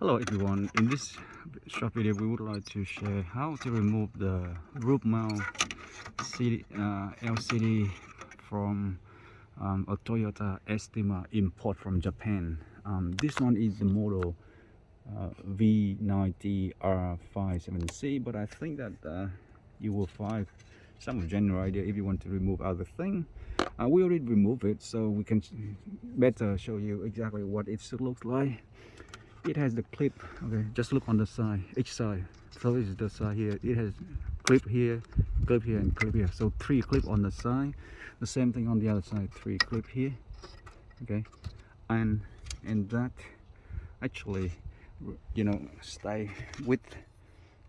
Hello everyone, in this short video we would like to share how to remove the roof mount LCD from a Toyota Estima import from Japan. This one is the model V9T-R57C, but I think that you will find some general idea if you want to remove other thing. We already removed it, so we can better show you exactly what it looks like. It has the clip. Okay, just look on the side, each side. So this is the side here. It has clip here, and clip here. So 3 clip on the side. The same thing on the other side, 3 clip here. Okay, and that actually, you know, stay with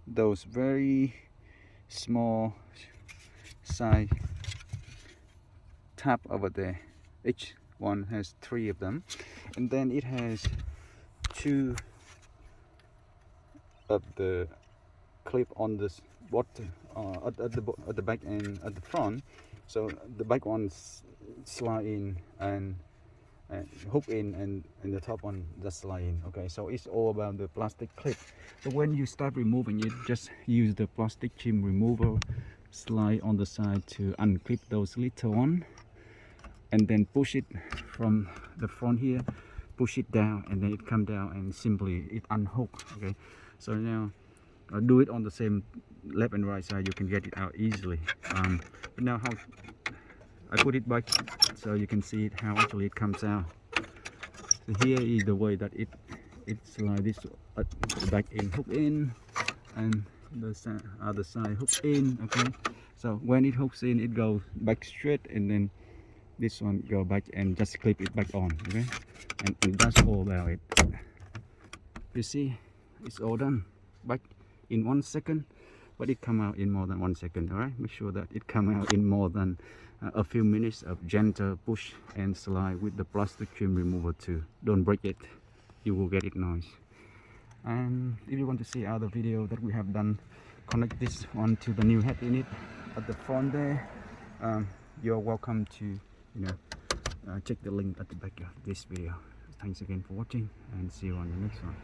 those very small side tab over there. Each one has 3 of them, and then it has 2 of the clip on this bottom at the back and at the front. So the back ones slide in and hook in, and the top one just slide in. Okay, so it's all about the plastic clip. So when you start removing it, just use the plastic trim remover, slide on the side to unclip those little one, and then push it from the front here, push it down, and then it come down and simply it unhook. Okay, so now do it on the same left and right side, you can get it out easily. But now how I put it back so you can see it, how actually it comes out. So here is the way that it's like this, back in, hook in, and the other side hook in. Okay, so when it hooks in, it goes back straight, and then this one go back and just clip it back on. Okay, and that's all about it. You see, it's all done back in 1 second, but it come out in more than 1 second. All right, make sure that it come out in more than a few minutes of gentle push and slide with the plastic trim remover too. Don't break it, you will get it nice. And if you want to see other video that we have done, connect this one to the new head unit at the front there. You're welcome to check the link at the back of this video. Thanks again for watching, and see you on the next one.